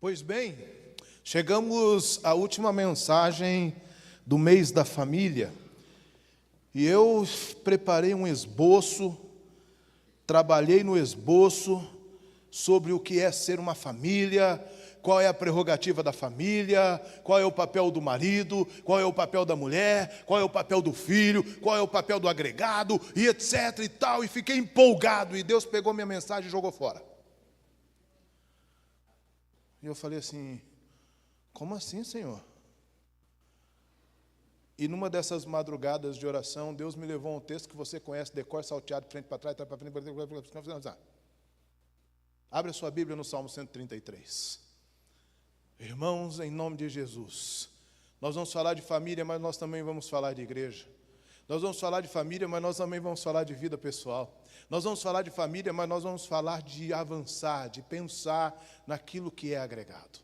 Pois bem, chegamos à última mensagem do mês da família e eu preparei um esboço, trabalhei no esboço sobre o que é ser uma família, qual é a prerrogativa da família, qual é o papel do marido, qual é o papel da mulher, qual é o papel do filho, qual é o papel do agregado, e etc e tal, e fiquei empolgado, e Deus pegou minha mensagem e jogou fora. E eu falei assim, como assim, Senhor? E numa dessas madrugadas de oração, Deus me levou a um texto que você conhece, decor salteado, frente para trás, para frente, para frente. Abre a sua Bíblia no Salmo 133. Irmãos, em nome de Jesus, nós vamos falar de família, mas nós também vamos falar de igreja. Nós vamos falar de família, mas nós também vamos falar de vida pessoal. Nós vamos falar de família, mas nós vamos falar de avançar, de pensar naquilo que é agregado.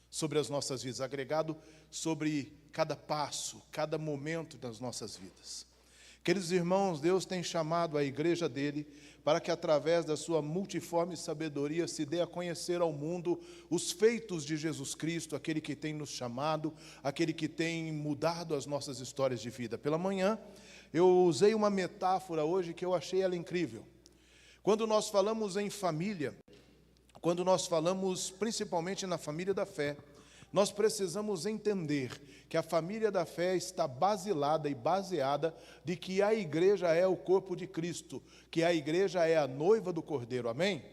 Sobre as nossas vidas, agregado sobre cada passo, cada momento das nossas vidas. Queridos irmãos, Deus tem chamado a igreja dele para que através da sua multiforme sabedoria se dê a conhecer ao mundo os feitos de Jesus Cristo, aquele que tem nos chamado, aquele que tem mudado as nossas histórias de vida. Pela manhã, eu usei uma metáfora hoje que eu achei ela incrível. Quando nós falamos em família, quando nós falamos principalmente na família da fé, nós precisamos entender que a família da fé está basilada e baseada de que a igreja é o corpo de Cristo, que a igreja é a noiva do Cordeiro, amém?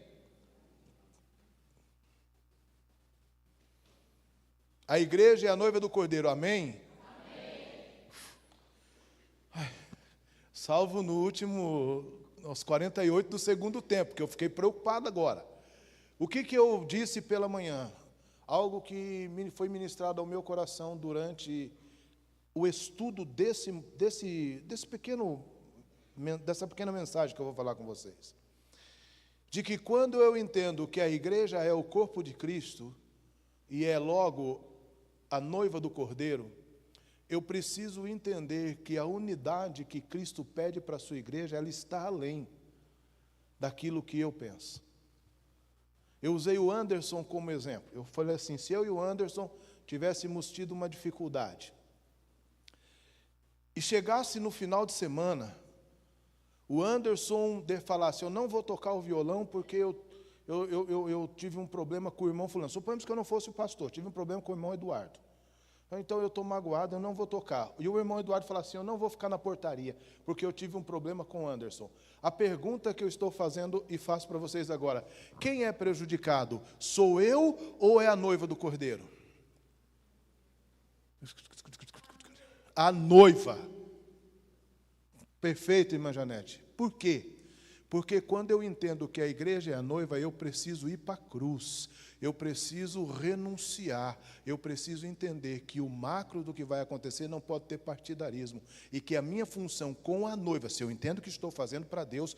A igreja é a noiva do Cordeiro, amém? Amém. Salvo no último, aos 48 do segundo tempo, que eu fiquei preocupado agora. O que eu disse pela manhã? Algo que foi ministrado ao meu coração durante o estudo dessa pequena mensagem que eu vou falar com vocês. De que quando eu entendo que a igreja é o corpo de Cristo e é logo a noiva do Cordeiro, eu preciso entender que a unidade que Cristo pede para a sua igreja, ela está além daquilo que eu penso. Eu usei o Anderson como exemplo. Eu falei assim, se eu e o Anderson tivéssemos tido uma dificuldade e chegasse no final de semana, o Anderson falasse, eu não vou tocar o violão porque eu tive um problema com o irmão fulano. Suponhamos que eu não fosse o pastor, tive um problema com o irmão Eduardo. Então eu estou magoado, eu não vou tocar. E o irmão Eduardo fala assim, eu não vou ficar na portaria, porque eu tive um problema com o Anderson. A pergunta que eu estou fazendo e faço para vocês agora, quem é prejudicado? Sou eu ou é a noiva do Cordeiro? A noiva. Perfeito, irmã Janete. Por quê? Porque quando eu entendo que a igreja é a noiva, eu preciso ir para a cruz, eu preciso renunciar, eu preciso entender que o macro do que vai acontecer não pode ter partidarismo, e que a minha função com a noiva, se eu entendo que estou fazendo para Deus,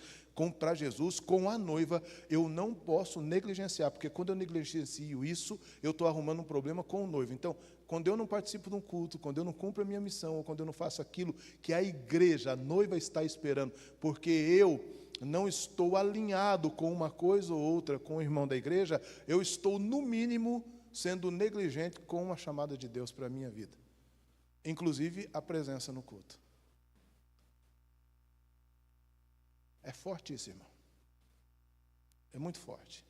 para Jesus, com a noiva, eu não posso negligenciar, porque quando eu negligencio isso, eu estou arrumando um problema com o noivo. Então, quando eu não participo de um culto, quando eu não cumpro a minha missão, ou quando eu não faço aquilo que a igreja, a noiva está esperando, porque eu não estou alinhado com uma coisa ou outra com o irmão da igreja, eu estou, no mínimo, sendo negligente com a chamada de Deus para a minha vida. Inclusive, a presença no culto. É forte isso, irmão. É muito forte.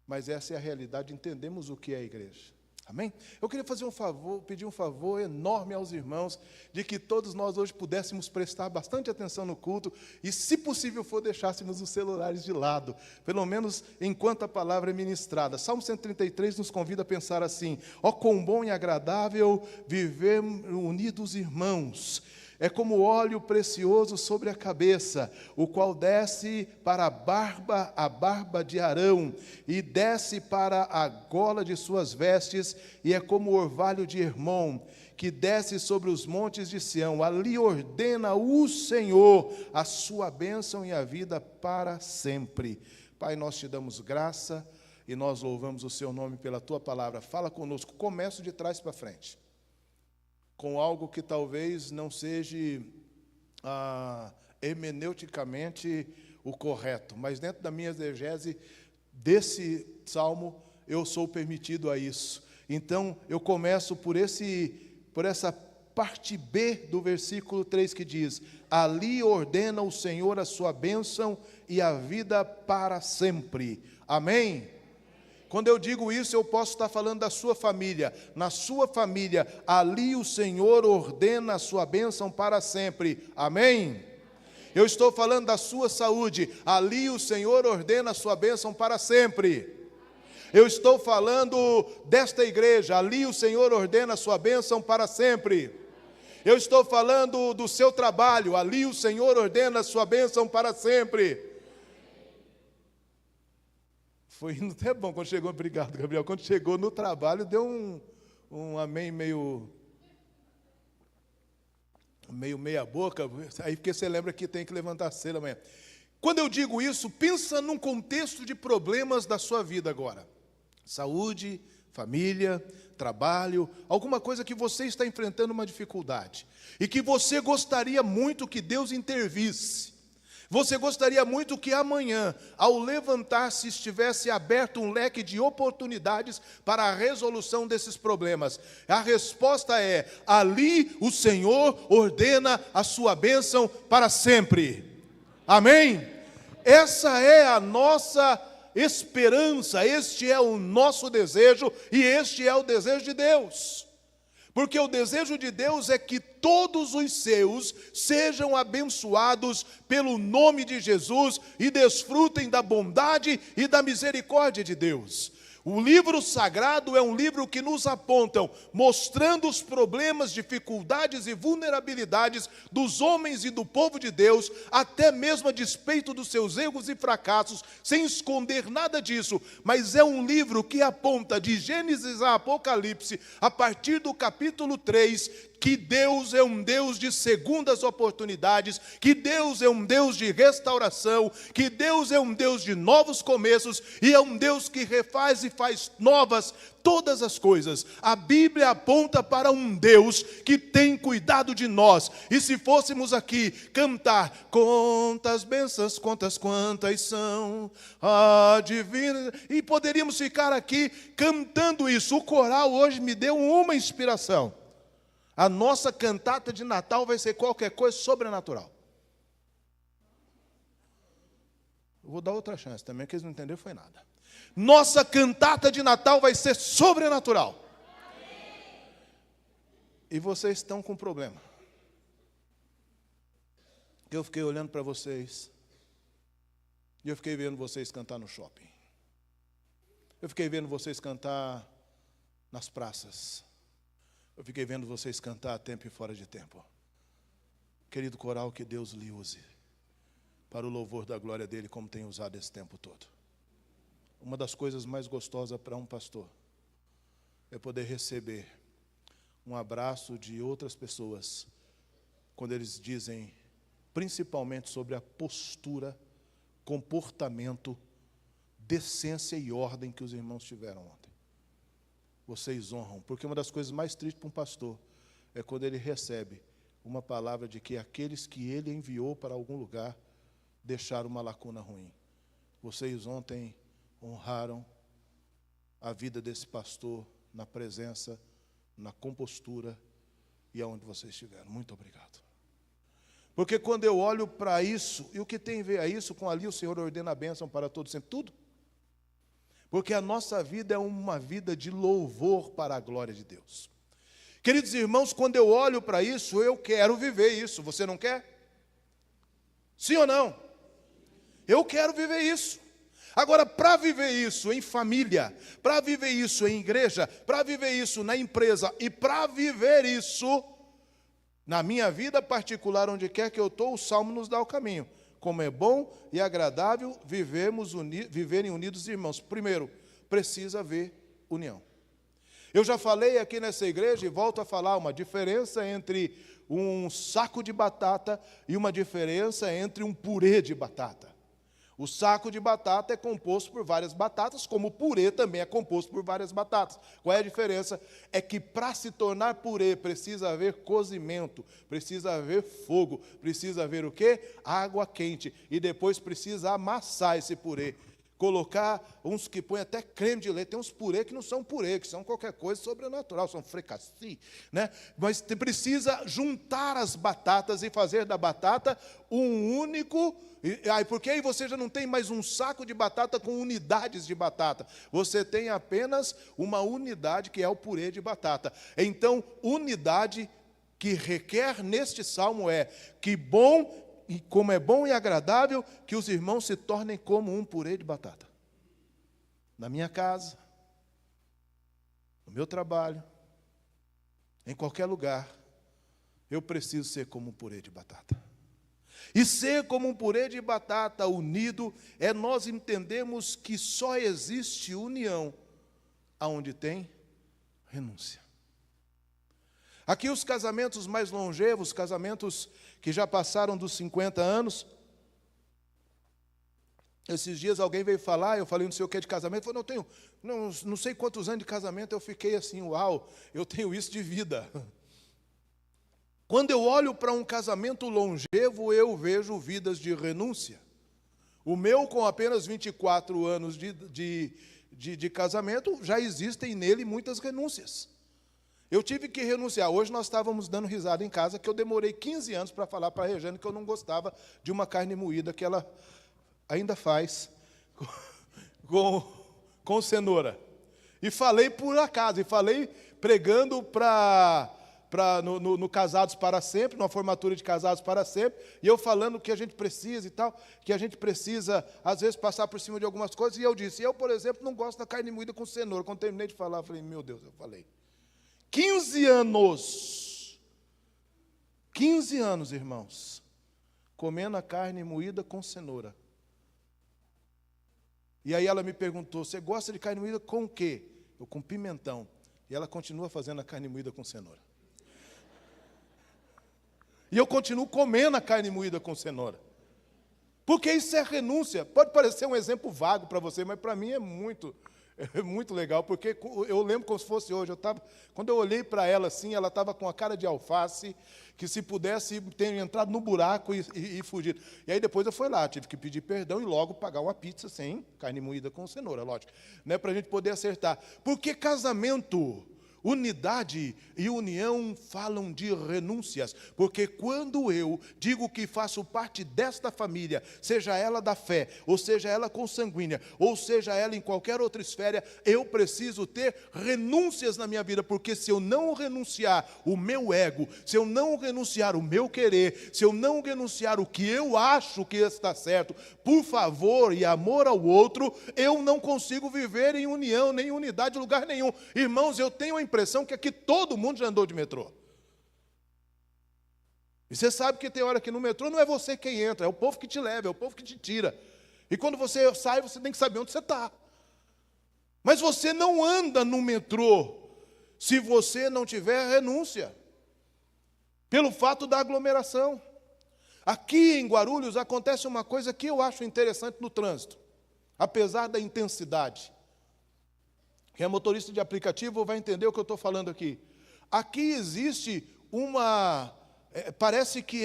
Mas essa é a realidade, entendemos o que é a igreja. Amém? Eu queria pedir um favor enorme aos irmãos, de que todos nós hoje pudéssemos prestar bastante atenção no culto, e se possível for, deixássemos os celulares de lado, pelo menos enquanto a palavra é ministrada. Salmo 133 nos convida a pensar assim, ó quão bom e agradável viver unidos irmãos, é como óleo precioso sobre a cabeça, o qual desce para a barba de Arão, e desce para a gola de suas vestes, e é como o orvalho de Hermon, que desce sobre os montes de Sião. Ali ordena o Senhor a sua bênção e a vida para sempre. Pai, nós te damos graça, e nós louvamos o seu nome pela tua palavra. Fala conosco, começo de trás para frente, com algo que talvez não seja hermeneuticamente o correto, mas dentro da minha exegese desse salmo, eu sou permitido a isso. Então, eu começo por essa parte B do versículo 3 que diz: ali ordena o Senhor a sua bênção e a vida para sempre. Amém? Quando eu digo isso, eu posso estar falando da sua família. Na sua família, ali o Senhor ordena a sua bênção para sempre. Amém? Eu estou falando da sua saúde. Ali o Senhor ordena a sua bênção para sempre. Eu estou falando desta igreja. Ali o Senhor ordena a sua bênção para sempre. Eu estou falando do seu trabalho. Ali o Senhor ordena a sua bênção para sempre. Foi indo até bom quando chegou, obrigado, Gabriel. Quando chegou no trabalho, deu um amém meio meia boca. Aí porque você lembra que tem que levantar cedo amanhã. Quando eu digo isso, pensa num contexto de problemas da sua vida agora. Saúde, família, trabalho, alguma coisa que você está enfrentando uma dificuldade. E que você gostaria muito que Deus intervisse. Você gostaria muito que amanhã, ao levantar-se, estivesse aberto um leque de oportunidades para a resolução desses problemas. A resposta é: ali o Senhor ordena a sua bênção para sempre. Amém? Essa é a nossa esperança, este é o nosso desejo e este é o desejo de Deus. Porque o desejo de Deus é que todos os seus sejam abençoados pelo nome de Jesus e desfrutem da bondade e da misericórdia de Deus. O livro sagrado é um livro que nos aponta, mostrando os problemas, dificuldades e vulnerabilidades dos homens e do povo de Deus, até mesmo a despeito dos seus erros e fracassos, sem esconder nada disso. Mas é um livro que aponta de Gênesis a Apocalipse, a partir do capítulo 3, que Deus é um Deus de segundas oportunidades, que Deus é um Deus de restauração, que Deus é um Deus de novos começos, e é um Deus que refaz e faz novas todas as coisas. A Bíblia aponta para um Deus que tem cuidado de nós. E se fôssemos aqui cantar, quantas bênçãos, quantas são, a divina, e poderíamos ficar aqui cantando isso. O coral hoje me deu uma inspiração. A nossa cantata de Natal vai ser qualquer coisa sobrenatural. Eu vou dar outra chance também, que eles não entenderam foi nada. Nossa cantata de Natal vai ser sobrenatural. E vocês estão com um problema. Eu fiquei olhando para vocês, e eu fiquei vendo vocês cantar no shopping. Eu fiquei vendo vocês cantar nas praças. Eu fiquei vendo vocês cantar a tempo e fora de tempo. Querido coral, que Deus lhe use para o louvor da glória dele, como tem usado esse tempo todo. Uma das coisas mais gostosas para um pastor é poder receber um abraço de outras pessoas, quando eles dizem, principalmente sobre a postura, comportamento, decência e ordem que os irmãos tiveram ontem. Vocês honram, porque uma das coisas mais tristes para um pastor é quando ele recebe uma palavra de que aqueles que ele enviou para algum lugar deixaram uma lacuna ruim. Vocês ontem honraram a vida desse pastor na presença, na compostura e aonde vocês estiveram. Muito obrigado. Porque quando eu olho para isso, e o que tem a ver a isso com ali o Senhor ordena a bênção para todos sempre, tudo. Porque a nossa vida é uma vida de louvor para a glória de Deus. Queridos irmãos, quando eu olho para isso, eu quero viver isso. Você não quer? Sim ou não? Eu quero viver isso. Agora, para viver isso em família, para viver isso em igreja, para viver isso na empresa e para viver isso na minha vida particular, onde quer que eu estou, o Salmo nos dá o caminho. Como é bom e agradável viverem unidos irmãos. Primeiro, precisa haver união. Eu já falei aqui nessa igreja e volto a falar uma diferença entre um saco de batata e uma diferença entre um purê de batata. O saco de batata é composto por várias batatas, como o purê também é composto por várias batatas. Qual é a diferença? É que para se tornar purê precisa haver cozimento, precisa haver fogo, precisa haver o quê? Água quente. E depois precisa amassar esse purê. colocar uns que põem até creme de leite, tem uns purê que não são purê, que são qualquer coisa sobrenatural, são fricassê, né? Mas precisa juntar as batatas e fazer da batata um único, porque aí você já não tem mais um saco de batata com unidades de batata, você tem apenas uma unidade que é o purê de batata. Então, unidade que requer neste salmo é que bom, e como é bom e agradável que os irmãos se tornem como um purê de batata. Na minha casa, no meu trabalho, em qualquer lugar, eu preciso ser como um purê de batata. E ser como um purê de batata unido é nós entendemos que só existe união aonde tem renúncia. Aqui os casamentos mais longevos, casamentos que já passaram dos 50 anos. Esses dias alguém veio falar, eu falei não sei o que de casamento, eu falei, não sei quantos anos de casamento, eu fiquei assim, uau, eu tenho isso de vida. Quando eu olho para um casamento longevo, eu vejo vidas de renúncia. O meu, com apenas 24 anos de casamento, já existem nele muitas renúncias. Eu tive que renunciar. Hoje nós estávamos dando risada em casa, que eu demorei 15 anos para falar para a Rejane que eu não gostava de uma carne moída, que ela ainda faz, com cenoura. E falei por acaso, e falei pregando no Casados para Sempre, numa formatura de Casados para Sempre, e eu falando que a gente precisa e tal, que a gente precisa, às vezes, passar por cima de algumas coisas, e eu disse, eu, por exemplo, não gosto da carne moída com cenoura. Quando terminei de falar, eu falei, meu Deus, eu falei. 15 anos, irmãos, comendo a carne moída com cenoura. E aí ela me perguntou, você gosta de carne moída com o quê? Eu, com pimentão. E ela continua fazendo a carne moída com cenoura. E eu continuo comendo a carne moída com cenoura. Porque isso é renúncia. Pode parecer um exemplo vago para você, mas para mim é muito legal, porque eu lembro como se fosse hoje. Quando eu olhei para ela assim, ela estava com a cara de alface, que se pudesse ter entrado no buraco e fugido. E aí depois eu fui lá, tive que pedir perdão e logo pagar uma pizza sem carne moída com cenoura, lógico, né, para a gente poder acertar. Porque casamento, unidade e união falam de renúncias, porque quando eu digo que faço parte desta família, seja ela da fé, ou seja ela consanguínea, ou seja ela em qualquer outra esfera, eu preciso ter renúncias na minha vida, porque se eu não renunciar o meu ego, se eu não renunciar o meu querer, se eu não renunciar o que eu acho que está certo, por favor e amor ao outro, eu não consigo viver em união, nem em unidade em lugar nenhum. Irmãos, eu tenho a impressão que aqui todo mundo já andou de metrô. E você sabe que tem hora que no metrô não é você quem entra, é o povo que te leva, é o povo que te tira. E quando você sai, você tem que saber onde você está. Mas você não anda no metrô se você não tiver renúncia, pelo fato da aglomeração. Aqui em Guarulhos acontece uma coisa que eu acho interessante no trânsito, apesar da intensidade. Quem é motorista de aplicativo vai entender o que eu estou falando aqui. Aqui existe parece que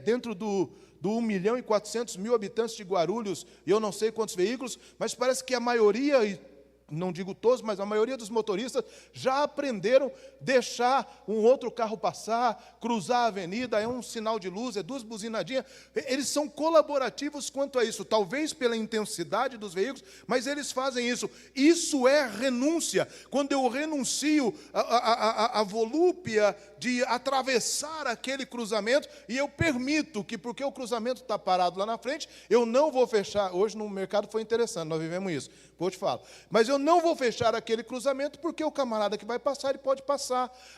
dentro do 1.400.000 habitantes de Guarulhos, e eu não sei quantos veículos, mas parece que a maioria, não digo todos, mas a maioria dos motoristas já aprenderam a deixar um outro carro passar, cruzar a avenida, é um sinal de luz, é duas buzinadinhas. Eles são colaborativos quanto a isso, talvez pela intensidade dos veículos, mas eles fazem isso. Isso é renúncia. Quando eu renuncio a volúpia de atravessar aquele cruzamento, e eu permito que, porque o cruzamento está parado lá na frente, eu não vou fechar. Hoje no mercado foi interessante, nós vivemos isso, depois eu te falo. Mas eu não vou fechar aquele cruzamento, porque o camarada que vai passar, ele pode passar.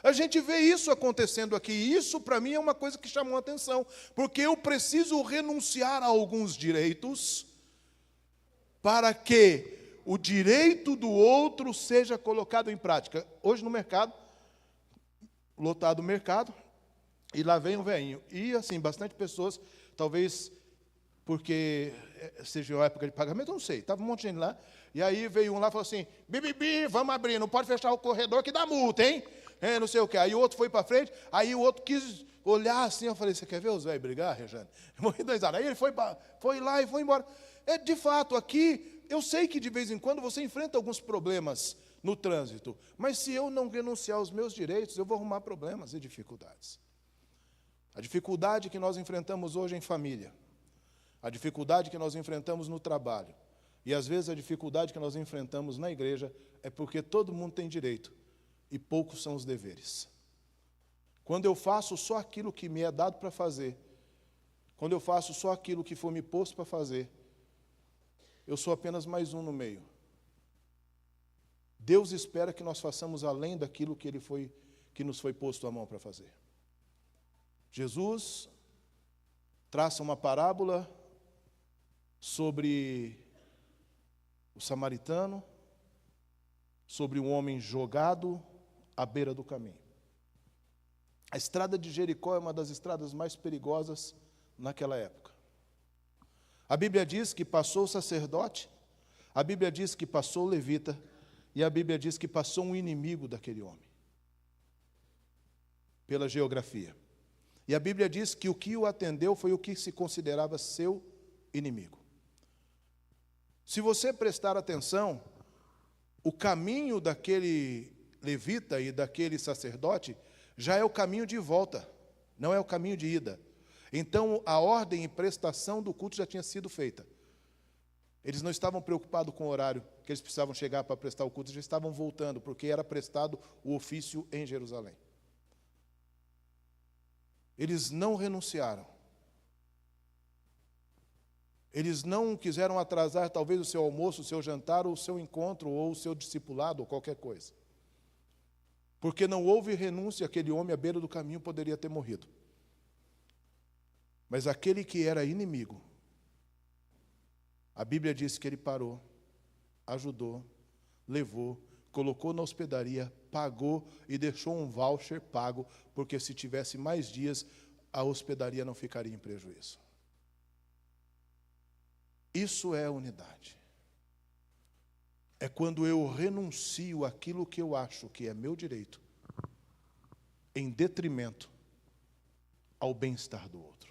A gente vê isso acontecendo aqui, e isso para mim é uma coisa que chamou a atenção, porque eu preciso renunciar a alguns direitos, para que o direito do outro seja colocado em prática. Hoje no mercado, lotado o mercado, e lá vem um velhinho. E assim, bastante pessoas, talvez porque seja a época de pagamento, eu não sei. Estava um monte de gente lá, e aí veio um lá e falou assim, bibibi, vamos abrir, não pode fechar o corredor que dá multa, hein? Não sei o quê. Aí o outro foi para frente, aí o outro quis olhar assim, eu falei, você quer ver os velhos brigar, Rejane? Morri dois anos. Aí ele foi lá e foi embora. De fato, aqui eu sei que de vez em quando você enfrenta alguns problemas no trânsito, mas se eu não renunciar aos meus direitos, eu vou arrumar problemas e dificuldades. A dificuldade que nós enfrentamos hoje em família, a dificuldade que nós enfrentamos no trabalho, e às vezes a dificuldade que nós enfrentamos na igreja é porque todo mundo tem direito e poucos são os deveres. Quando eu faço só aquilo que me é dado para fazer, quando eu faço só aquilo que for me posto para fazer, eu sou apenas mais um no meio. Deus espera que nós façamos além daquilo que nos foi posto à mão para fazer. Jesus traça uma parábola sobre o samaritano, sobre um homem jogado à beira do caminho. A estrada de Jericó é uma das estradas mais perigosas naquela época. A Bíblia diz que passou o sacerdote, a Bíblia diz que passou o levita, e a Bíblia diz que passou um inimigo daquele homem, pela geografia. E a Bíblia diz que o que o atendeu foi o que se considerava seu inimigo. Se você prestar atenção, o caminho daquele levita e daquele sacerdote já é o caminho de volta, não é o caminho de ida. Então, a ordem e prestação do culto já tinha sido feita. Eles não estavam preocupados com o horário que eles precisavam chegar para prestar o culto, já estavam voltando, porque era prestado o ofício em Jerusalém. Eles não renunciaram. Eles não quiseram atrasar talvez o seu almoço, o seu jantar, ou o seu encontro, ou o seu discipulado, ou qualquer coisa. Porque não houve renúncia, aquele homem à beira do caminho poderia ter morrido. Mas aquele que era inimigo, a Bíblia diz que ele parou, ajudou, levou, colocou na hospedaria, pagou e deixou um voucher pago, porque se tivesse mais dias, a hospedaria não ficaria em prejuízo. Isso é unidade. É quando eu renuncio àquilo que eu acho que é meu direito, em detrimento ao bem-estar do outro.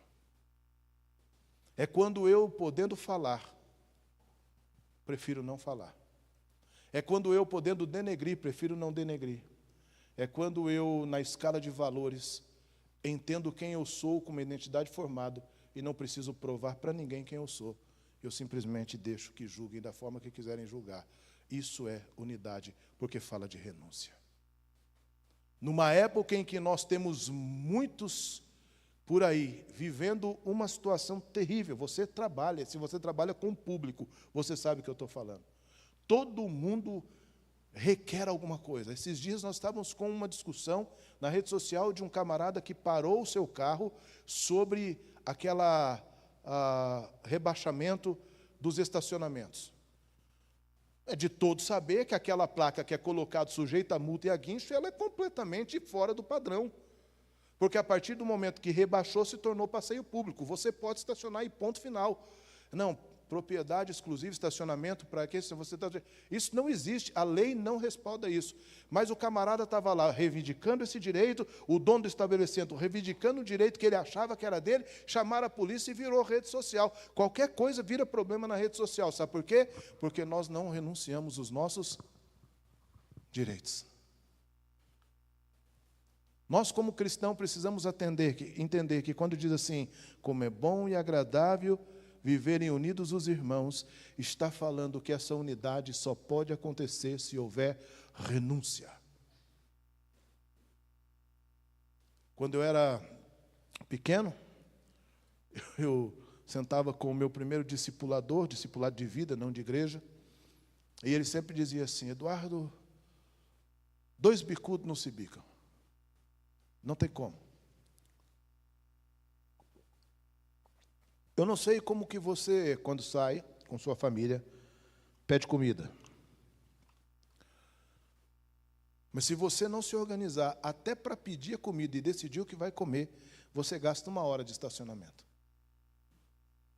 É quando eu, podendo falar, prefiro não falar. É quando eu, podendo denegrir, prefiro não denegrir. É quando eu, na escala de valores, entendo quem eu sou com uma identidade formada e não preciso provar para ninguém quem eu sou. Eu simplesmente deixo que julguem da forma que quiserem julgar. Isso é unidade, porque fala de renúncia. Numa época em que nós temos muitos por aí, vivendo uma situação terrível. Você trabalha, se você trabalha com o público, você sabe o que eu estou falando. Todo mundo requer alguma coisa. Esses dias nós estávamos com uma discussão na rede social de um camarada que parou o seu carro sobre aquela rebaixamento dos estacionamentos. É de todos saber que aquela placa que é colocada sujeita a multa e a guincho, ela é completamente fora do padrão. Porque a partir do momento que rebaixou, se tornou passeio público. Você pode estacionar e ponto final. Não, propriedade exclusiva, estacionamento, para que você está... Isso não existe, a lei não respalda isso. Mas o camarada estava lá reivindicando esse direito, o dono do estabelecimento reivindicando o direito que ele achava que era dele, chamaram a polícia e virou rede social. Qualquer coisa vira problema na rede social. Sabe por quê? Porque nós não renunciamos os nossos direitos. Nós, como cristãos, precisamos entender que quando diz assim, como é bom e agradável viverem unidos os irmãos, está falando que essa unidade só pode acontecer se houver renúncia. Quando eu era pequeno, eu sentava com o meu primeiro discipulado de vida, não de igreja, e ele sempre dizia assim, Eduardo, 2 bicudos não se bicam. Não tem como. Eu não sei como que você, quando sai com sua família, pede comida. Mas se você não se organizar até para pedir a comida e decidir o que vai comer, você gasta 1 hora de estacionamento.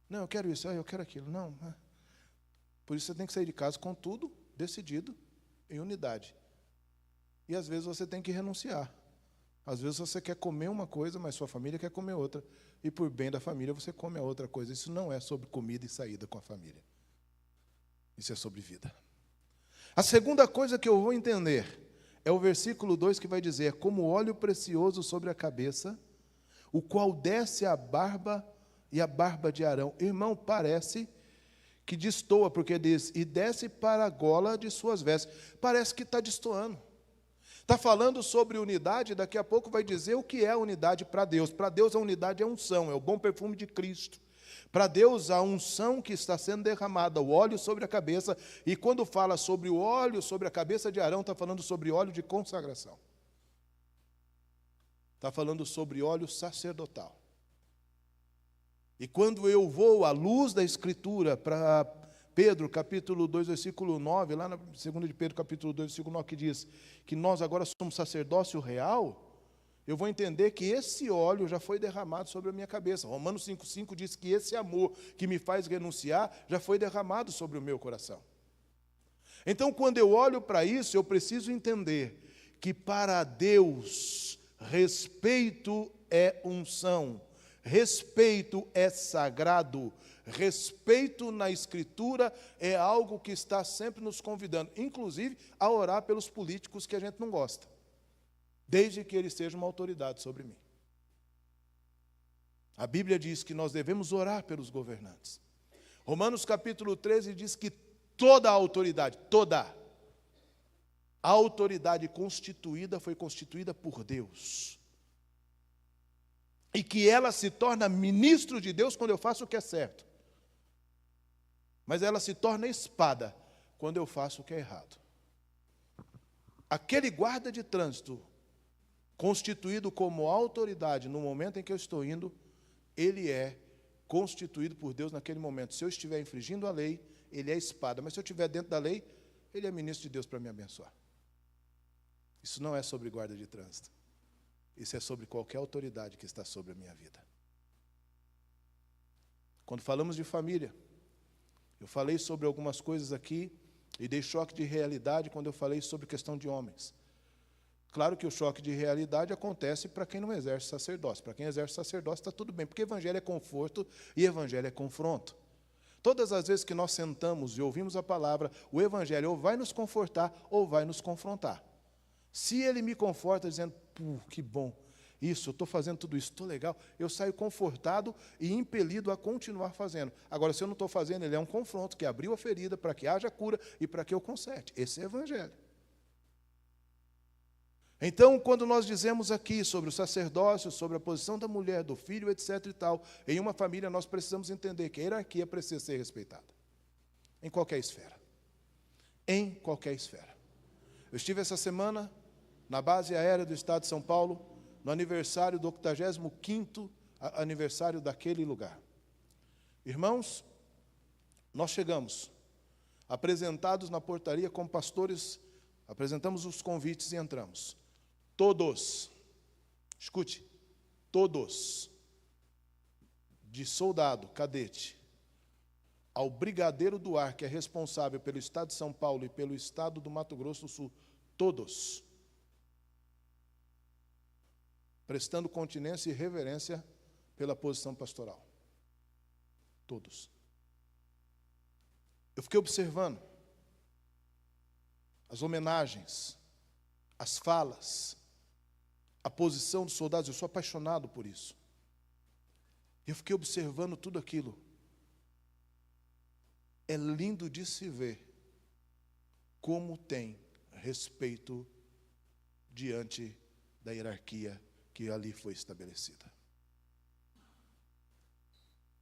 Não, eu quero isso, eu quero aquilo. Não. Por isso você tem que sair de casa com tudo decidido em unidade. E às vezes você tem que renunciar. Às vezes você quer comer uma coisa, mas sua família quer comer outra. E por bem da família você come a outra coisa. Isso não é sobre comida e saída com a família. Isso é sobre vida. A segunda coisa que eu vou entender é o versículo 2 que vai dizer: como óleo precioso sobre a cabeça, o qual desce a barba e a barba de Arão. Irmão, parece que destoa, porque diz, e desce para a gola de suas vestes. Parece que está destoando. Está falando sobre unidade, daqui a pouco vai dizer o que é a unidade para Deus. Para Deus a unidade é unção, é o bom perfume de Cristo. Para Deus a unção que está sendo derramada, o óleo sobre a cabeça, e quando fala sobre o óleo sobre a cabeça de Arão, está falando sobre óleo de consagração. Está falando sobre óleo sacerdotal. E quando eu vou à luz da Escritura para Pedro, capítulo 2, versículo 9, lá na 2 de Pedro, capítulo 2, versículo 9, que diz que nós agora somos sacerdócio real, eu vou entender que esse óleo já foi derramado sobre a minha cabeça. Romanos 5,5 diz que esse amor que me faz renunciar já foi derramado sobre o meu coração. Então, quando eu olho para isso, eu preciso entender que para Deus, respeito é unção, respeito é sagrado, respeito na Escritura é algo que está sempre nos convidando, inclusive a orar pelos políticos que a gente não gosta, desde que eles sejam uma autoridade sobre mim. A Bíblia diz que nós devemos orar pelos governantes. Romanos capítulo 13 diz que toda a autoridade, toda a autoridade constituída foi constituída por Deus. E que ela se torna ministro de Deus quando eu faço o que é certo. Mas ela se torna espada quando eu faço o que é errado. Aquele guarda de trânsito, constituído como autoridade no momento em que eu estou indo, ele é constituído por Deus naquele momento. Se eu estiver infringindo a lei, ele é espada. Mas se eu estiver dentro da lei, ele é ministro de Deus para me abençoar. Isso não é sobre guarda de trânsito. Isso é sobre qualquer autoridade que está sobre a minha vida. Quando falamos de família, eu falei sobre algumas coisas aqui e dei choque de realidade quando eu falei sobre questão de homens. Claro que o choque de realidade acontece para quem não exerce sacerdócio. Para quem exerce sacerdócio está tudo bem, porque evangelho é conforto e evangelho é confronto. Todas as vezes que nós sentamos e ouvimos a palavra, o evangelho ou vai nos confortar ou vai nos confrontar. Se ele me conforta dizendo, que bom, isso, eu estou fazendo tudo isso, estou legal, eu saio confortado e impelido a continuar fazendo. Agora, se eu não estou fazendo, ele é um confronto que abriu a ferida para que haja cura e para que eu conserte. Esse é o evangelho. Então, quando nós dizemos aqui sobre o sacerdócio, sobre a posição da mulher, do filho, etc. e tal, em uma família nós precisamos entender que a hierarquia precisa ser respeitada. Em qualquer esfera. Em qualquer esfera. Eu estive essa semana na base aérea do estado de São Paulo, no aniversário do 85º aniversário daquele lugar. Irmãos, nós chegamos, apresentados na portaria como pastores, apresentamos os convites e entramos. Todos, escute, todos, de soldado, cadete, ao brigadeiro do ar, que é responsável pelo estado de São Paulo e pelo estado do Mato Grosso do Sul, todos, prestando continência e reverência pela posição pastoral. Todos. Eu fiquei observando as homenagens, as falas, a posição dos soldados. Eu sou apaixonado por isso. Eu fiquei observando tudo aquilo. É lindo de se ver como tem respeito diante da hierarquia que ali foi estabelecida.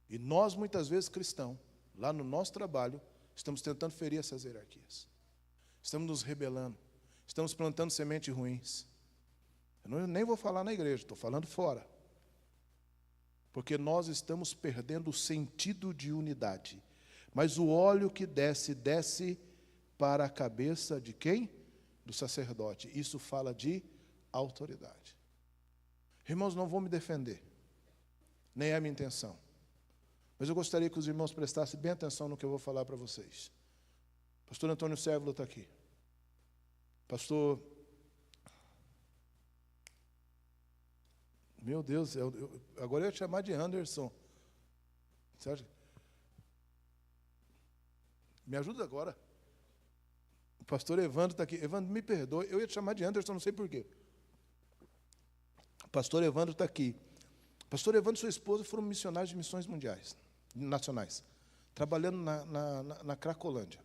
E nós, muitas vezes, cristãos, lá no nosso trabalho, estamos tentando ferir essas hierarquias. Estamos nos rebelando. Estamos plantando sementes ruins. Eu nem vou falar na igreja, estou falando fora. Porque nós estamos perdendo o sentido de unidade. Mas o óleo que desce, desce para a cabeça de quem? Do sacerdote. Isso fala de autoridade. Irmãos, não vou me defender. Nem é a minha intenção. Mas eu gostaria que os irmãos prestassem bem atenção no que eu vou falar para vocês. Pastor Antônio Sérvulo está aqui. Pastor... Meu Deus, agora eu ia chamar de Anderson. Certo? Me ajuda agora. O pastor Evandro está aqui. Evandro, me perdoe. Eu ia te chamar de Anderson, não sei porquê. O pastor Evandro está aqui. O pastor Evandro e sua esposa foram missionários de missões mundiais, nacionais, trabalhando na Cracolândia,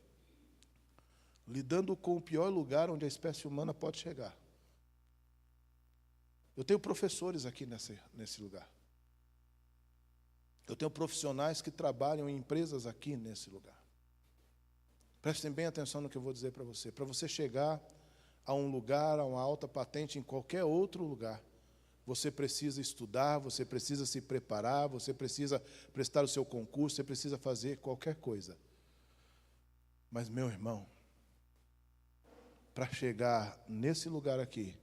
lidando com o pior lugar onde a espécie humana pode chegar. Eu tenho professores aqui nesse lugar. Eu tenho profissionais que trabalham em empresas aqui nesse lugar. Prestem bem atenção no que eu vou dizer para você. Para você chegar a um lugar, a uma alta patente em qualquer outro lugar, você precisa estudar, você precisa se preparar, você precisa prestar o seu concurso, você precisa fazer qualquer coisa. Mas, meu irmão, para chegar nesse lugar aqui,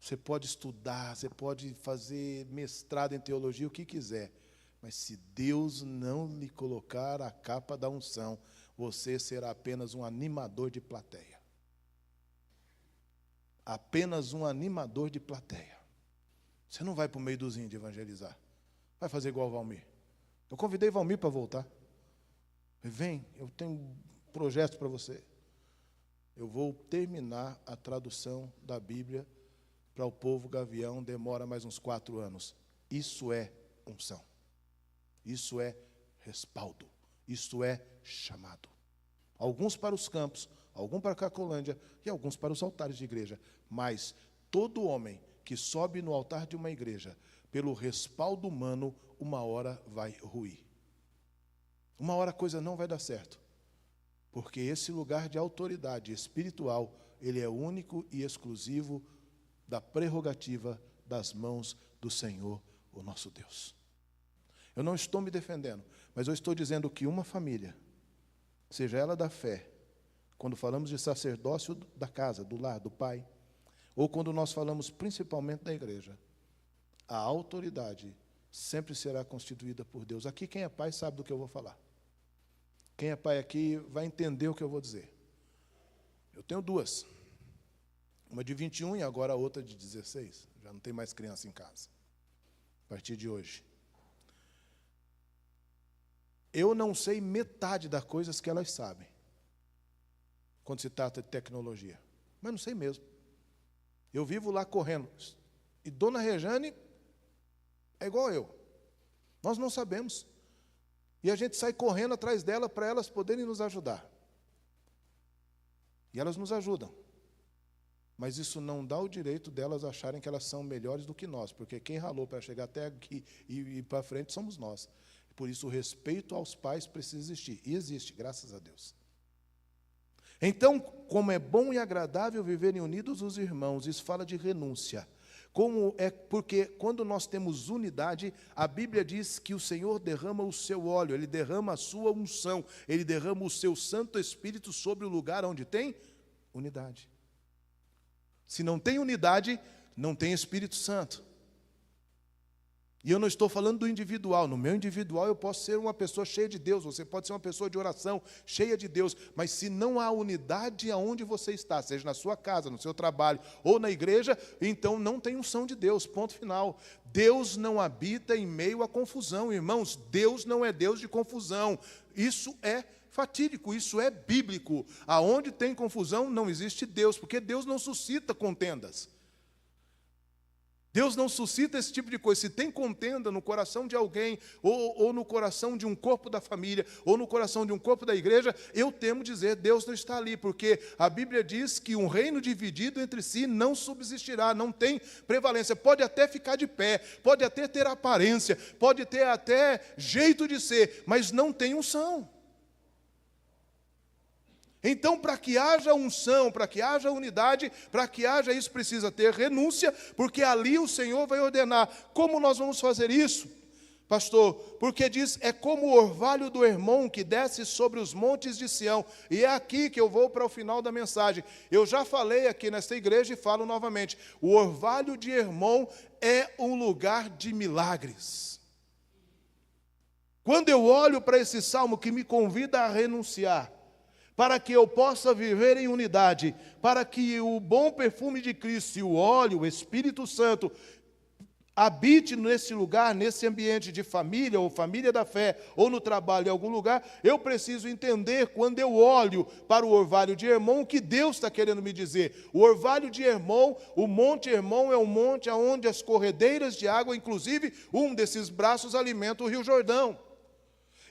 você pode estudar, você pode fazer mestrado em teologia, o que quiser, mas se Deus não lhe colocar a capa da unção, você será apenas um animador de plateia. Apenas um animador de plateia. Você não vai para o meio dos índios evangelizar. Vai fazer igual o Valmir. Eu convidei Valmir para voltar. Vem, eu tenho projetos para você. Eu vou terminar a tradução da Bíblia para o povo gavião, demora mais uns 4 anos. Isso é unção. Isso é respaldo. Isso é chamado. Alguns para os campos, alguns para a Cracolândia e alguns para os altares de igreja. Mas todo homem que sobe no altar de uma igreja, pelo respaldo humano, uma hora vai ruir. Uma hora a coisa não vai dar certo. Porque esse lugar de autoridade espiritual, ele é único e exclusivo da prerrogativa das mãos do Senhor, o nosso Deus. Eu não estou me defendendo, mas eu estou dizendo que uma família, seja ela da fé, quando falamos de sacerdócio da casa, do lar, do pai, ou quando nós falamos principalmente da igreja, a autoridade sempre será constituída por Deus. Aqui quem é pai sabe do que eu vou falar. Quem é pai aqui vai entender o que eu vou dizer. Eu tenho 2. Uma de 21 e agora a outra de 16. Já não tem mais criança em casa. A partir de hoje. Eu não sei metade das coisas que elas sabem, quando se trata de tecnologia. Mas não sei mesmo. Eu vivo lá correndo. E Dona Rejane é igual eu. Nós não sabemos. E a gente sai correndo atrás dela para elas poderem nos ajudar. E elas nos ajudam. Mas isso não dá o direito delas acharem que elas são melhores do que nós, porque quem ralou para chegar até aqui e ir para frente somos nós. Por isso o respeito aos pais precisa existir. E existe, graças a Deus. Então, como é bom e agradável viverem unidos os irmãos, isso fala de renúncia. Porque quando nós temos unidade, a Bíblia diz que o Senhor derrama o seu óleo, Ele derrama a sua unção, Ele derrama o seu Santo Espírito sobre o lugar onde tem unidade. Se não tem unidade, não tem Espírito Santo. E eu não estou falando do individual. No meu individual eu posso ser uma pessoa cheia de Deus, você pode ser uma pessoa de oração, cheia de Deus, mas se não há unidade aonde você está, seja na sua casa, no seu trabalho ou na igreja, então não tem unção de Deus, ponto final. Deus não habita em meio à confusão, irmãos, Deus não é Deus de confusão. Isso é fatídico, isso é bíblico. Aonde tem confusão não existe Deus, porque Deus não suscita contendas. Deus não suscita esse tipo de coisa. Se tem contenda no coração de alguém, ou no coração de um corpo da família, ou no coração de um corpo da igreja, eu temo dizer, Deus não está ali, porque a Bíblia diz que um reino dividido entre si não subsistirá, não tem prevalência. Pode até ficar de pé, pode até ter aparência, pode ter até jeito de ser, mas não tem unção. Então, para que haja unção, para que haja unidade, para que haja isso, precisa ter renúncia, porque ali o Senhor vai ordenar. Como nós vamos fazer isso, pastor? Porque diz, é como o orvalho do Hermon que desce sobre os montes de Sião. E é aqui que eu vou para o final da mensagem. Eu já falei aqui nesta igreja e falo novamente. O orvalho de Hermon é um lugar de milagres. Quando eu olho para esse salmo que me convida a renunciar, para que eu possa viver em unidade, para que o bom perfume de Cristo e o óleo, o Espírito Santo, habite nesse lugar, nesse ambiente de família, ou família da fé, ou no trabalho em algum lugar, eu preciso entender, quando eu olho para o orvalho de Hermon, o que Deus está querendo me dizer. O orvalho de Hermon, o Monte Hermon é um monte onde as corredeiras de água, inclusive um desses braços alimenta o Rio Jordão.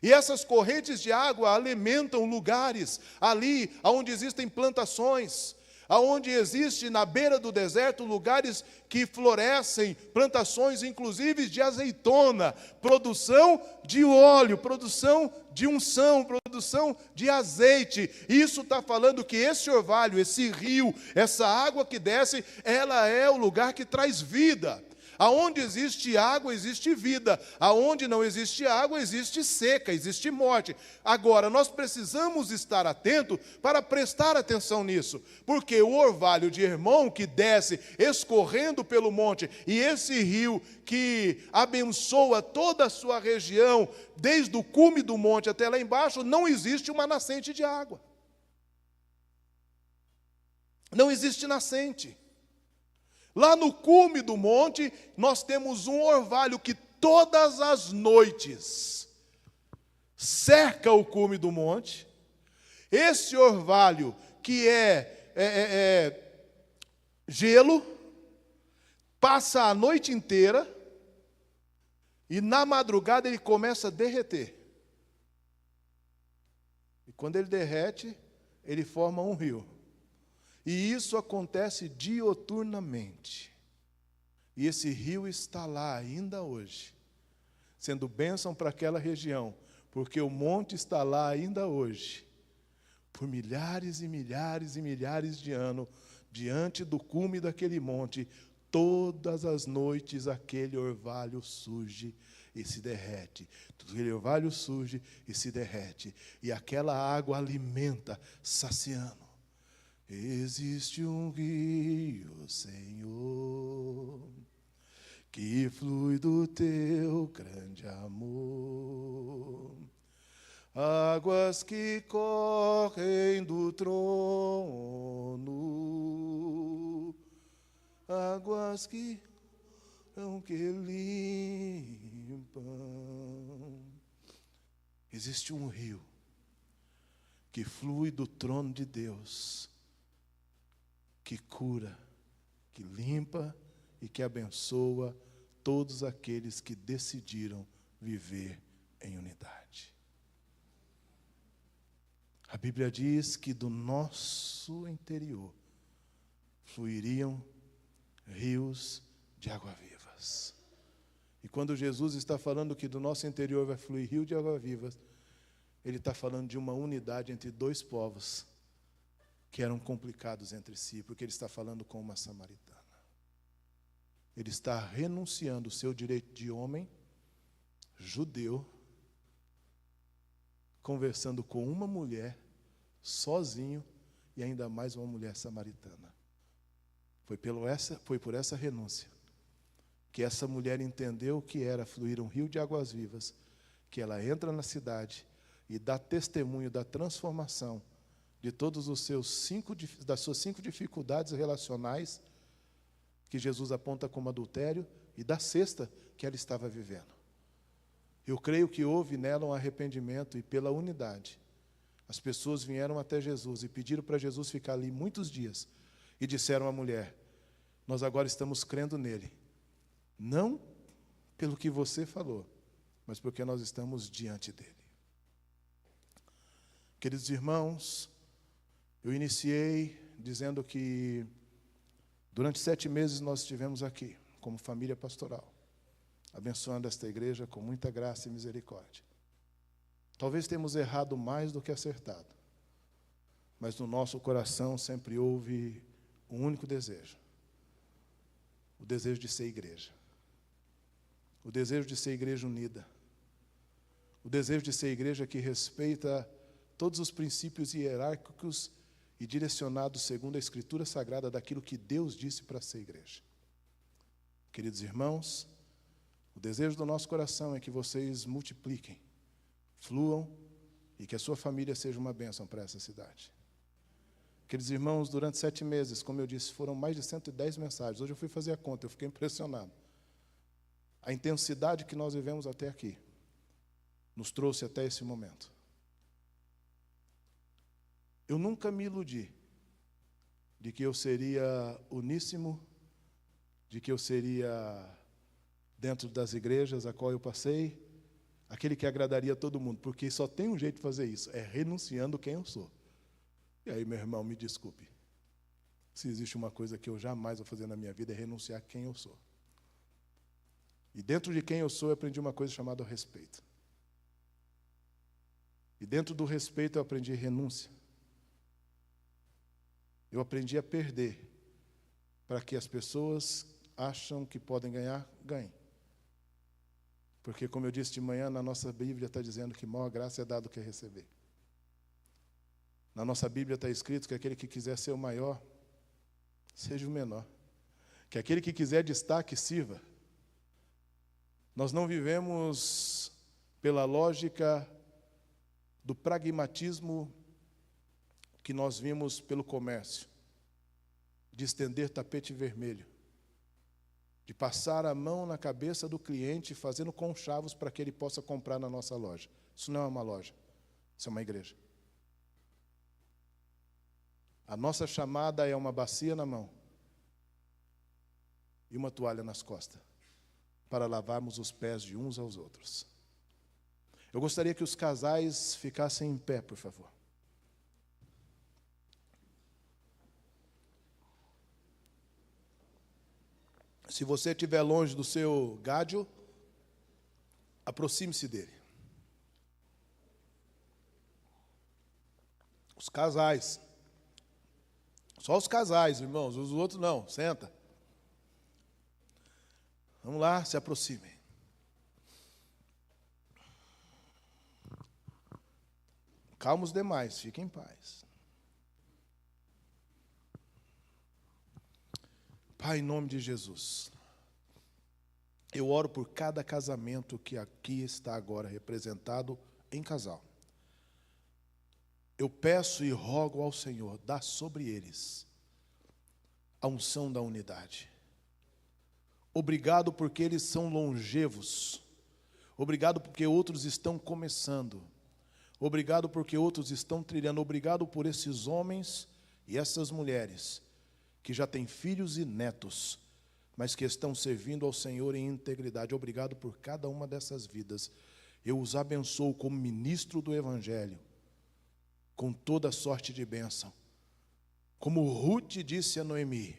E essas correntes de água alimentam lugares ali onde existem plantações, aonde existe na beira do deserto lugares que florescem, plantações inclusive de azeitona, produção de óleo, produção de unção, produção de azeite. Isso está falando que esse orvalho, esse rio, essa água que desce, ela é o lugar que traz vida. Aonde existe água, existe vida. Aonde não existe água, existe seca, existe morte. Agora, nós precisamos estar atentos para prestar atenção nisso. Porque o orvalho de Hermon, que desce escorrendo pelo monte, e esse rio que abençoa toda a sua região, desde o cume do monte até lá embaixo, não existe uma nascente de água. Não existe nascente. Lá no cume do monte, nós temos um orvalho que todas as noites cerca o cume do monte. Esse orvalho, que é gelo, passa a noite inteira e na madrugada ele começa a derreter. E quando ele derrete, ele forma um rio. E isso acontece dioturnamente. E esse rio está lá ainda hoje, sendo bênção para aquela região, porque o monte está lá ainda hoje, por milhares e milhares e milhares de anos, diante do cume daquele monte, todas as noites aquele orvalho surge e se derrete. Aquele orvalho surge e se derrete. E aquela água alimenta, saciando. Existe um rio, Senhor, que flui do teu grande amor. Águas que correm do trono, águas que limpam. Existe um rio que flui do trono de Deus, que cura, que limpa e que abençoa todos aqueles que decidiram viver em unidade. A Bíblia diz que do nosso interior fluiriam rios de água vivas. E quando Jesus está falando que do nosso interior vai fluir rio de água vivas, ele está falando de uma unidade entre dois povos que eram complicados entre si, porque ele está falando com uma samaritana. Ele está renunciando o seu direito de homem, judeu, conversando com uma mulher, sozinho, e ainda mais uma mulher samaritana. Foi por essa renúncia que essa mulher entendeu que era fluir um rio de águas vivas, que ela entra na cidade e dá testemunho da transformação de todos os das suas 5 dificuldades relacionais que Jesus aponta como adultério, e da sexta que ela estava vivendo. Eu creio que houve nela um arrependimento, e pela unidade, as pessoas vieram até Jesus e pediram para Jesus ficar ali muitos dias, e disseram à mulher: nós agora estamos crendo nele, não pelo que você falou, mas porque nós estamos diante dele. Queridos irmãos, eu iniciei dizendo que durante 7 meses nós estivemos aqui, como família pastoral, abençoando esta igreja com muita graça e misericórdia. Talvez tenhamos errado mais do que acertado, mas no nosso coração sempre houve um único desejo: o desejo de ser igreja, o desejo de ser igreja unida, o desejo de ser igreja que respeita todos os princípios hierárquicos e direcionados segundo a Escritura Sagrada daquilo que Deus disse para ser igreja. Queridos irmãos, o desejo do nosso coração é que vocês multipliquem, fluam e que a sua família seja uma bênção para essa cidade. Queridos irmãos, durante 7 meses, como eu disse, foram mais de 110 mensagens. Hoje eu fui fazer a conta, eu fiquei impressionado. A intensidade que nós vivemos até aqui nos trouxe até esse momento. Eu nunca me iludi de que eu seria uníssimo, de que eu seria, dentro das igrejas a qual eu passei, aquele que agradaria todo mundo, porque só tem um jeito de fazer isso, é renunciando quem eu sou. E aí, meu irmão, me desculpe, se existe uma coisa que eu jamais vou fazer na minha vida, é renunciar quem eu sou. E dentro de quem eu sou, eu aprendi uma coisa chamada respeito. E dentro do respeito, eu aprendi renúncia. Eu aprendi a perder, para que as pessoas acham que podem ganhar, ganhem. Porque, como eu disse de manhã, na nossa Bíblia está dizendo que maior graça é dado que receber. Na nossa Bíblia está escrito que aquele que quiser ser o maior, seja o menor. Que aquele que quiser destaque, sirva. Nós não vivemos pela lógica do pragmatismo que nós vimos pelo comércio, de estender tapete vermelho, de passar a mão na cabeça do cliente, fazendo conchavos para que ele possa comprar na nossa loja. Isso não é uma loja, isso é uma igreja. A nossa chamada é uma bacia na mão e uma toalha nas costas, para lavarmos os pés de uns aos outros. Eu gostaria que os casais ficassem em pé, por favor. Se você estiver longe do seu gádio, aproxime-se dele. Os casais. Só os casais, irmãos, os outros não. Senta. Vamos lá, se aproximem. Calma os demais, fiquem em paz. Pai, em nome de Jesus, eu oro por cada casamento que aqui está agora representado em casal. Eu peço e rogo ao Senhor, dá sobre eles a unção da unidade. Obrigado porque eles são longevos. Obrigado porque outros estão começando. Obrigado porque outros estão trilhando. Obrigado por esses homens e essas mulheres que já têm filhos e netos, mas que estão servindo ao Senhor em integridade. Obrigado por cada uma dessas vidas. Eu os abençoo como ministro do Evangelho, com toda sorte de bênção. Como Ruth disse a Noemi,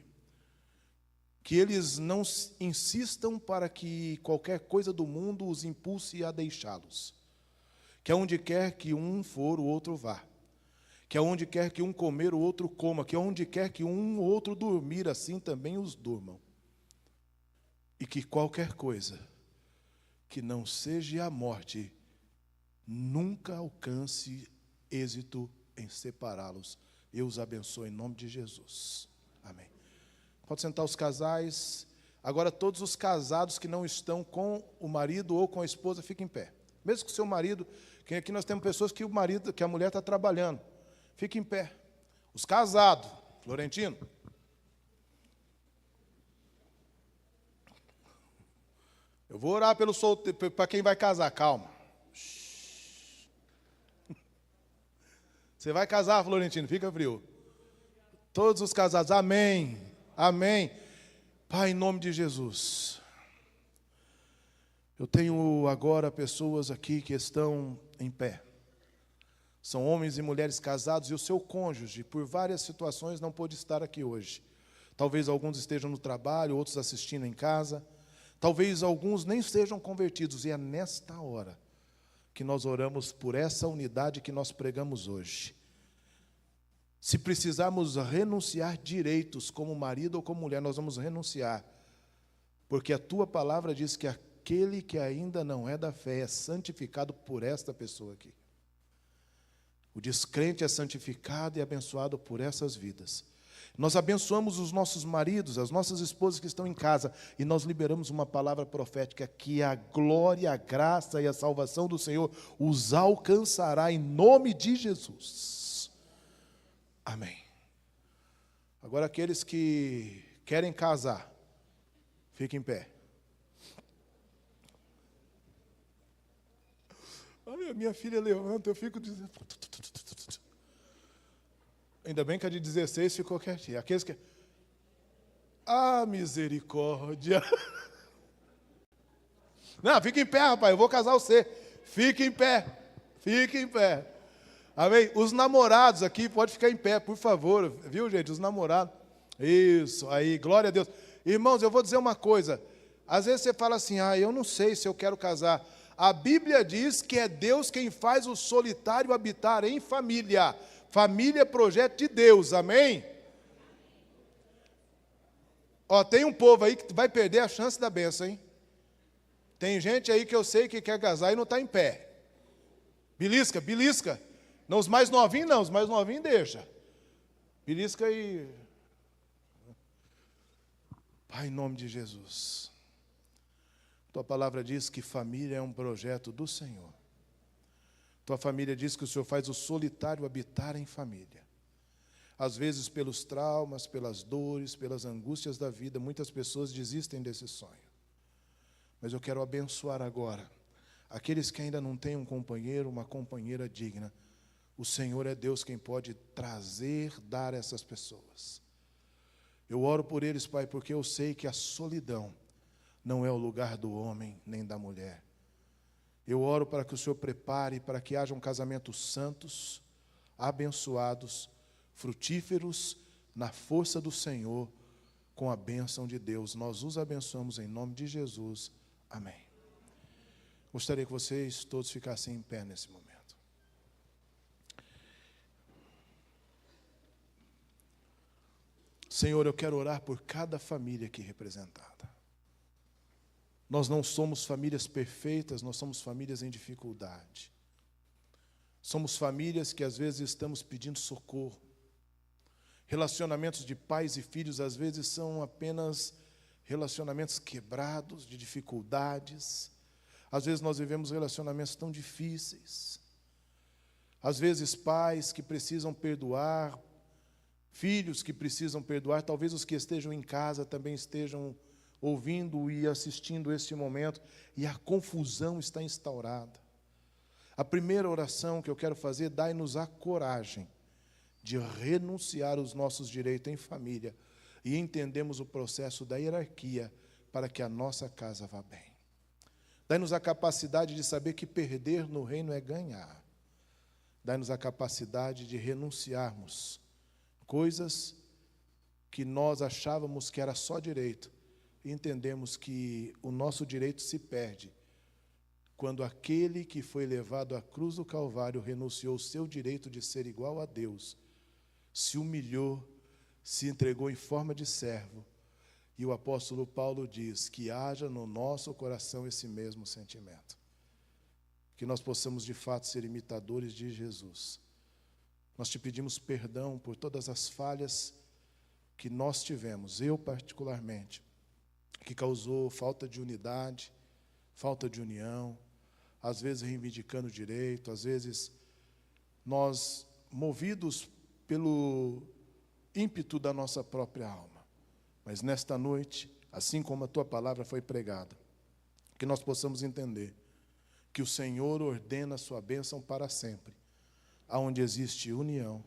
que eles não insistam para que qualquer coisa do mundo os impulse a deixá-los. Que aonde quer que um for, o outro vá. Que aonde quer que um comer, o outro coma. Que aonde quer que um ou outro dormir, assim também os durmam. E que qualquer coisa que não seja a morte nunca alcance êxito em separá-los. Eu os abençoo em nome de Jesus. Amém. Pode sentar os casais. Agora todos os casados que não estão com o marido ou com a esposa, fiquem em pé. Mesmo que o seu marido, que aqui nós temos pessoas que que a mulher está trabalhando. Fique em pé. Os casados, Florentino. Eu vou orar pelo solteiro, para quem vai casar, calma. Você vai casar, Florentino, fica frio. Todos os casados, amém, amém. Pai, em nome de Jesus. Eu tenho agora pessoas aqui que estão em pé. São homens e mulheres casados e o seu cônjuge, por várias situações, não pôde estar aqui hoje. Talvez alguns estejam no trabalho, outros assistindo em casa. Talvez alguns nem sejam convertidos. E é nesta hora que nós oramos por essa unidade que nós pregamos hoje. Se precisarmos renunciar direitos como marido ou como mulher, nós vamos renunciar. Porque a tua palavra diz que aquele que ainda não é da fé é santificado por esta pessoa aqui. O descrente é santificado e abençoado por essas vidas. Nós abençoamos os nossos maridos, as nossas esposas que estão em casa, e nós liberamos uma palavra profética que a glória, a graça e a salvação do Senhor os alcançará em nome de Jesus. Amém. Agora aqueles que querem casar, fiquem em pé. Ai, a minha filha levanta, eu fico dizendo... Ainda bem que a de 16 ficou quietinha. Aqueles que... Ah, misericórdia! Não, fica em pé, rapaz, eu vou casar você. Fica em pé, fica em pé. Amém? Os namorados aqui, pode ficar em pé, por favor. Viu, gente? Os namorados. Isso, aí, glória a Deus. Irmãos, eu vou dizer uma coisa. Às vezes você fala assim, eu não sei se eu quero casar. A Bíblia diz que é Deus quem faz o solitário habitar em família. Família é projeto de Deus, amém? Ó, tem um povo aí que vai perder a chance da bênção, hein? Tem gente aí que eu sei que quer casar e não está em pé. Belisca, belisca. Não, os mais novinhos não, os mais novinhos deixa. Belisca e... Pai, em nome de Jesus. Tua palavra diz que família é um projeto do Senhor. Tua família diz que o Senhor faz o solitário habitar em família. Às vezes, pelos traumas, pelas dores, pelas angústias da vida, muitas pessoas desistem desse sonho. Mas eu quero abençoar agora aqueles que ainda não têm um companheiro, uma companheira digna. O Senhor é Deus quem pode trazer, dar a essas pessoas. Eu oro por eles, Pai, porque eu sei que a solidão não é o lugar do homem nem da mulher. Eu oro para que o Senhor prepare, para que hajam casamentos santos, abençoados, frutíferos, na força do Senhor, com a bênção de Deus. Nós os abençoamos em nome de Jesus. Amém. Gostaria que vocês todos ficassem em pé nesse momento. Senhor, eu quero orar por cada família aqui representada. Nós não somos famílias perfeitas, nós somos famílias em dificuldade. Somos famílias que às vezes estamos pedindo socorro. Relacionamentos de pais e filhos às vezes são apenas relacionamentos quebrados, de dificuldades. Às vezes nós vivemos relacionamentos tão difíceis. Às vezes pais que precisam perdoar, filhos que precisam perdoar, talvez os que estejam em casa também estejam ouvindo e assistindo este momento, e a confusão está instaurada. A primeira oração que eu quero fazer, dai-nos a coragem de renunciar os nossos direitos em família e entendemos o processo da hierarquia para que a nossa casa vá bem. Dai-nos a capacidade de saber que perder no reino é ganhar. Dai-nos a capacidade de renunciarmos coisas que nós achávamos que era só direito, e entendemos que o nosso direito se perde quando aquele que foi levado à cruz do Calvário renunciou o seu direito de ser igual a Deus, se humilhou, se entregou em forma de servo, e o apóstolo Paulo diz que haja no nosso coração esse mesmo sentimento, que nós possamos de fato ser imitadores de Jesus. Nós te pedimos perdão por todas as falhas que nós tivemos, eu particularmente, que causou falta de unidade, falta de união, às vezes reivindicando direito, às vezes nós, movidos pelo ímpeto da nossa própria alma. Mas nesta noite, assim como a tua palavra foi pregada, que nós possamos entender que o Senhor ordena a sua bênção para sempre, aonde existe união,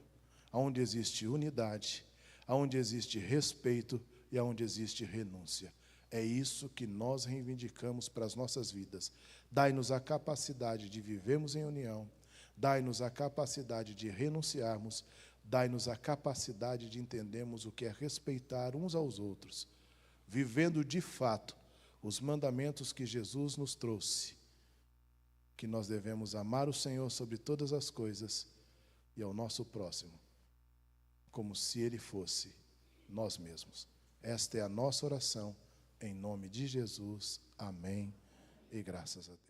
aonde existe unidade, aonde existe respeito e aonde existe renúncia. É isso que nós reivindicamos para as nossas vidas. Dai-nos a capacidade de vivermos em união, dai-nos a capacidade de renunciarmos, dai-nos a capacidade de entendermos o que é respeitar uns aos outros, vivendo de fato os mandamentos que Jesus nos trouxe, que nós devemos amar o Senhor sobre todas as coisas e ao nosso próximo, como se Ele fosse nós mesmos. Esta é a nossa oração, em nome de Jesus. Amém e graças a Deus.